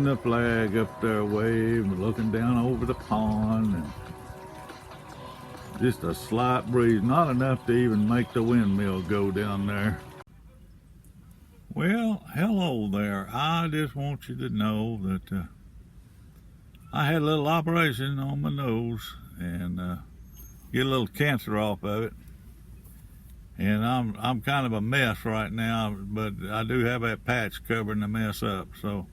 hoisting the flag up there, waving, looking down over the pond, and just a slight breeze, not enough to even make the windmill go down there. Well, hello there. I just want you to know that I had a little operation on my nose and get a little cancer off of it. And I'm kind of a mess right now, but I do have that patch covering the mess up, so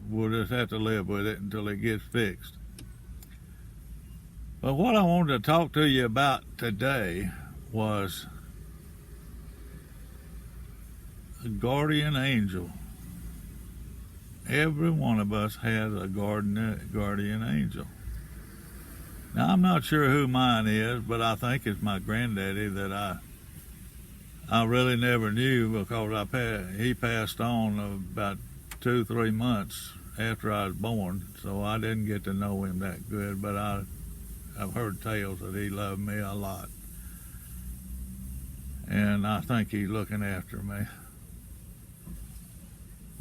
we'll just have to live with it until it gets fixed. But what I wanted to talk to you about today was a guardian angel. Every one of us has a guardian angel. Now, I'm not sure who mine is, but I think it's my granddaddy that I really never knew, because he passed on about 2-3 months after I was born, so I didn't get to know him that good, but I've heard tales that he loved me a lot. And I think he's looking after me.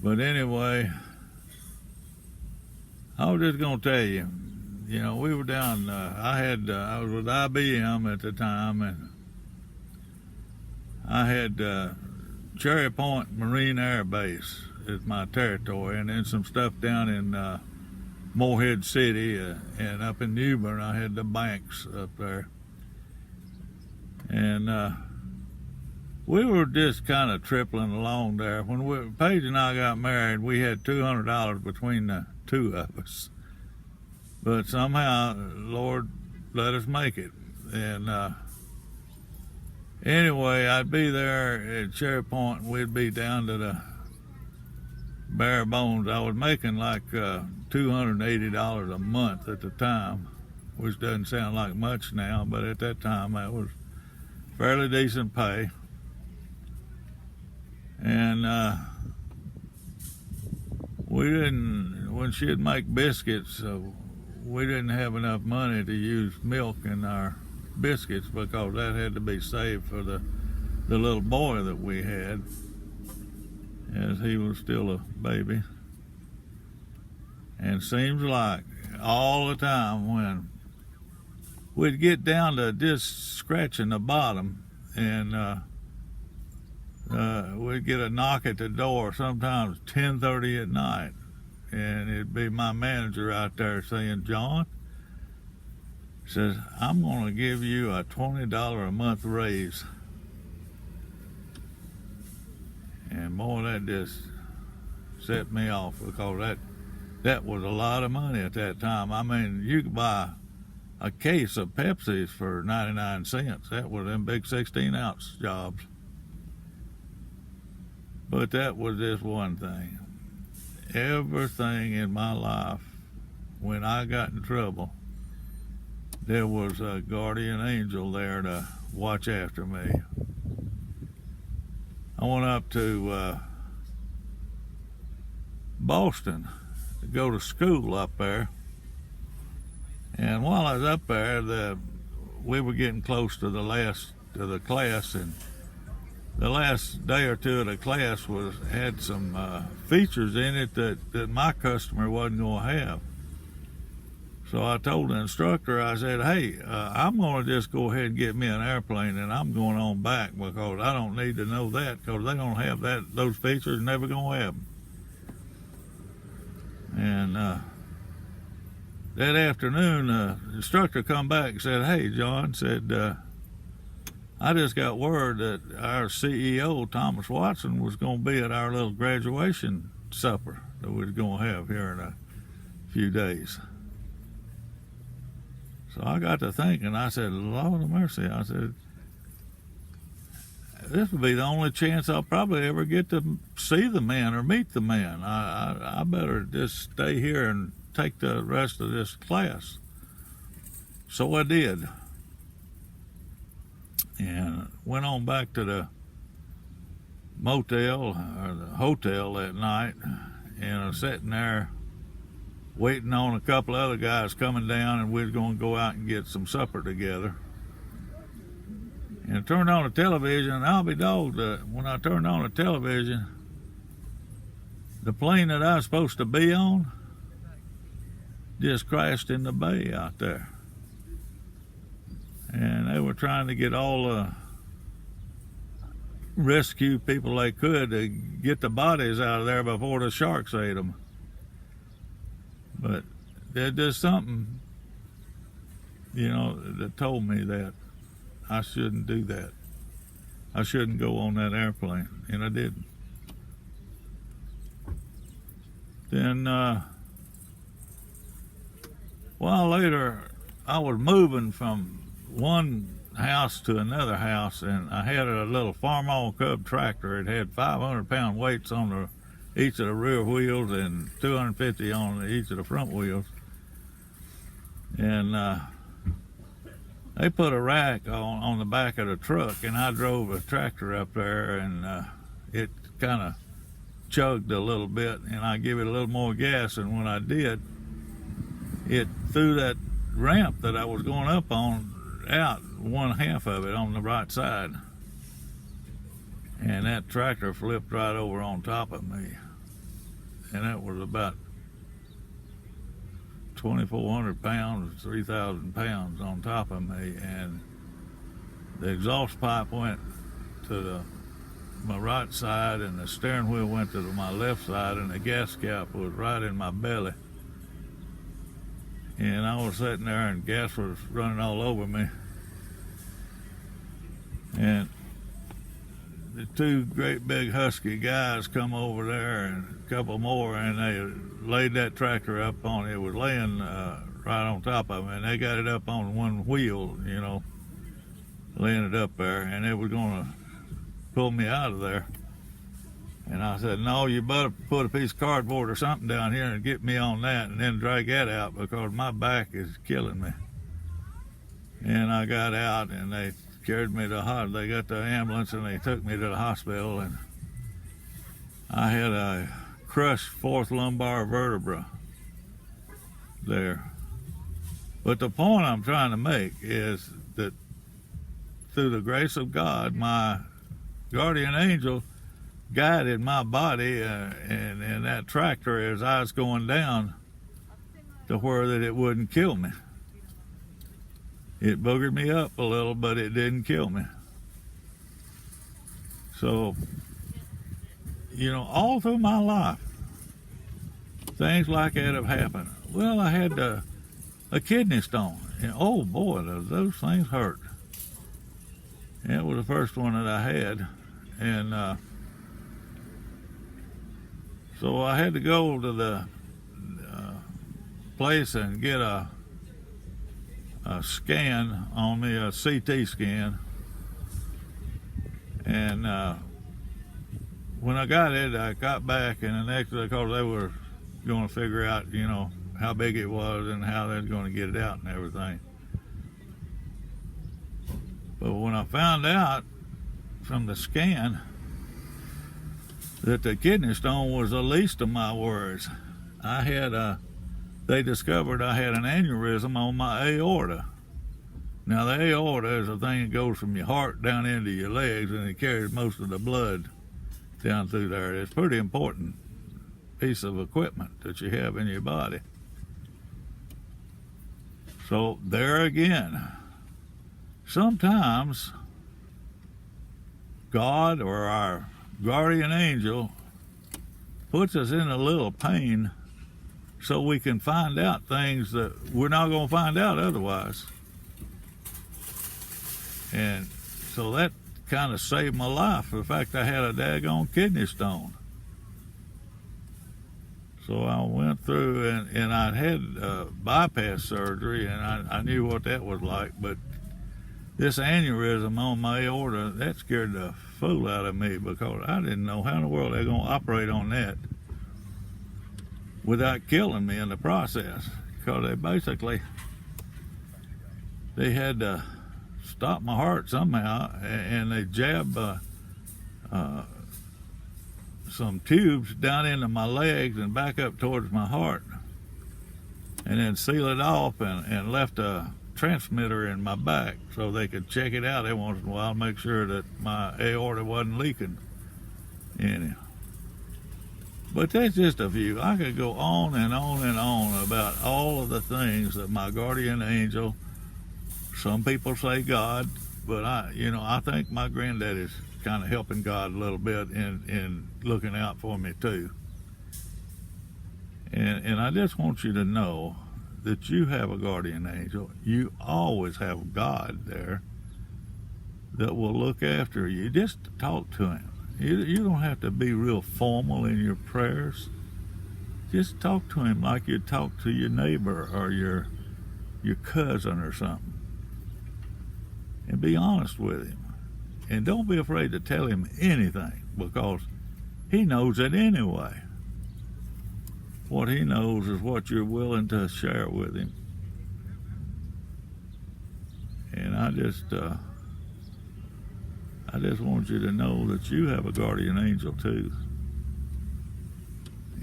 But anyway, I was just going to tell you, you know, we were down, I was with IBM at the time, and I had Cherry Point Marine Air Base as my territory, and then some stuff down in Morehead City, and up in New Bern, I had the banks up there. And we were just kind of tripling along there. When Paige and I got married, we had $200 between the two of us. But somehow, Lord let us make it. And anyway, I'd be there at Cherry Point, and we'd be down to the bare bones. I was making like $280 a month at the time, which doesn't sound like much now, but at that time that was fairly decent pay. And when she'd make biscuits, we didn't have enough money to use milk in our biscuits, because that had to be saved for the little boy that we had, as he was still a baby. And seems like all the time when we'd get down to just scratching the bottom, and we'd get a knock at the door, sometimes 10:30 at night, and it'd be my manager out there saying, "John," says, "I'm going to give you a $20 a month raise." And boy, that just set me off, because that was a lot of money at that time. I mean, you could buy a case of Pepsis for 99 cents. That was them big 16-ounce jobs. But that was just one thing. Everything in my life, when I got in trouble, there was a guardian angel there to watch after me. I went up to Boston to go to school up there. And while I was up there, we were getting close to the class, and the last day or two of the class had some features in it that my customer wasn't going to have. So I told the instructor, I said, "Hey, I'm going to just go ahead and get me an airplane, and I'm going on back, because I don't need to know that, because they don't have those features, never going to have them." And that afternoon, the instructor come back and said, "Hey, John," said, "I just got word that our CEO, Thomas Watson, was going to be at our little graduation supper that we're going to have here in a few days." So I got to thinking, I said, "Lord of mercy," I said, "this will be the only chance I'll probably ever get to see the man or meet the man. I better just stay here and take the rest of this class." So I did. And went on back to the motel or the hotel that night, and I was sitting there waiting on a couple of other guys coming down, and we were going to go out and get some supper together. And I turned on the television, and I'll be dogged, when I turned on the television, the plane that I was supposed to be on just crashed in the bay out there. And they were trying to get all the rescue people they could to get the bodies out of there before the sharks ate them. But there's just something, that told me that I shouldn't do that. I shouldn't go on that airplane, and I didn't. Then a while later, I was moving from one house to another house, and I had a little Farmall Cub tractor. It had 500-pound weights on each of the rear wheels and 250 on each of the front wheels. And they put a rack on the back of the truck, and I drove a tractor up there, and it kind of chugged a little bit, and I give it a little more gas, and when I did, it threw that ramp that I was going up on out, one half of it on the right side, and that tractor flipped right over on top of me, and that was about 2,400 pounds, 3,000 pounds on top of me, and the exhaust pipe went to my right side, and the steering wheel went to my left side, and the gas cap was right in my belly. And I was sitting there, and gas was running all over me. And the two great big husky guys come over there, and a couple more, and they laid that tractor up on it. It was laying right on top of me, and they got it up on one wheel, laying it up there, and they were going to pull me out of there. And I said, no, you better put a piece of cardboard or something down here and get me on that, and then drag that out, because my back is killing me. And I got out, and they carried me to the hospital. They got the ambulance, and they took me to the hospital, and I had a crushed fourth lumbar vertebra there. But the point I'm trying to make is that through the grace of God, my guardian angel guided my body and that tractor as I was going down to where that it wouldn't kill me. It boogered me up a little, but it didn't kill me. So, all through my life, things like that have happened. Well, I had a kidney stone, and oh boy, those things hurt. And it was the first one that I had, and so I had to go to the place and get a scan on me, a CT scan. And when I got it, I got back, and the next day, because they were going to figure out, how big it was and how they were going to get it out and everything. But when I found out from the scan that the kidney stone was the least of my worries, they discovered I had an aneurysm on my aorta. Now, the aorta is a thing that goes from your heart down into your legs, and it carries most of the blood down through there. It's a pretty important piece of equipment that you have in your body. So there again, sometimes God or our guardian angel puts us in a little pain so we can find out things that we're not going to find out otherwise. And so that kind of saved my life. In fact, I had a daggone kidney stone. So I went through, and I'd had bypass surgery, and I knew what that was like, but this aneurysm on my aorta, that scared the fool out of me, because I didn't know how in the world they're going to operate on that without killing me in the process. Because they had to stop my heart somehow, and they jabbed some tubes down into my legs and back up towards my heart, and then seal it off and left a transmitter in my back so they could check it out every once in a while, make sure that my aorta wasn't leaking any. But that's just a few. I could go on and on and on about all of the things that my guardian angel, some people say God, but I think my granddaddy's kind of helping God a little bit in looking out for me too. And I just want you to know that you have a guardian angel. You always have God there that will look after you. Just talk to him. You don't have to be real formal in your prayers. Just talk to him like you'd talk to your neighbor or your cousin or something. And be honest with him. And don't be afraid to tell him anything, because he knows it anyway. What he knows is what you're willing to share with him. And I just want you to know that you have a guardian angel too.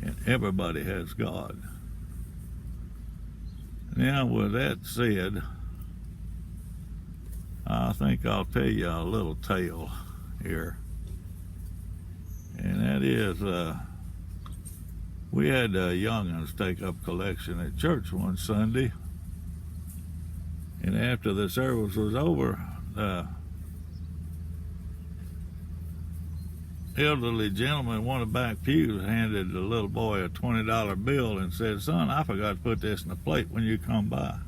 And everybody has God. Now, with that said, I think I'll tell you a little tale here. And that is, we had young'uns take up collection at church one Sunday. And after the service was over, elderly gentleman in one of the back pews handed the little boy a $20 bill and said, "Son, I forgot to put this in a plate when you come by."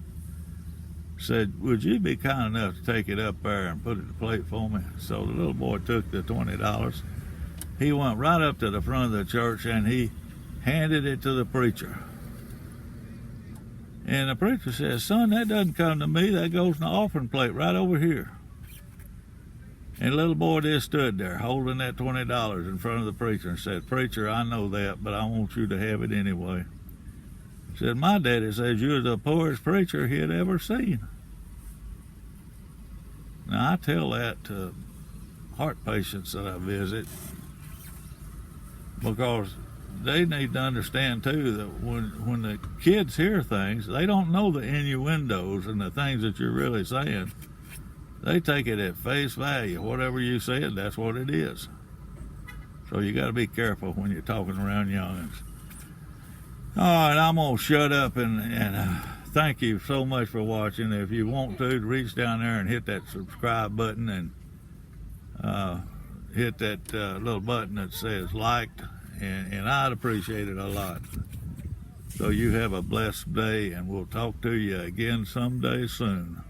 Said, "Would you be kind enough to take it up there and put it in the plate for me?" So the little boy took the $20. He went right up to the front of the church and he handed it to the preacher. And the preacher says, "Son, that doesn't come to me. That goes in the offering plate right over here." And the little boy just stood there holding that $20 in front of the preacher and said, "Preacher, I know that, but I want you to have it anyway." He said, "My daddy says you're the poorest preacher he had ever seen." Now, I tell that to heart patients that I visit, because they need to understand too that when the kids hear things, they don't know the innuendos and the things that you're really saying. They take it at face value. Whatever you said, that's what it is. So you got to be careful when you're talking around young'uns. All right, I'm going to shut up and thank you so much for watching. If you want to, reach down there and hit that subscribe button and hit that little button that says liked, and I'd appreciate it a lot. So you have a blessed day, and we'll talk to you again someday soon.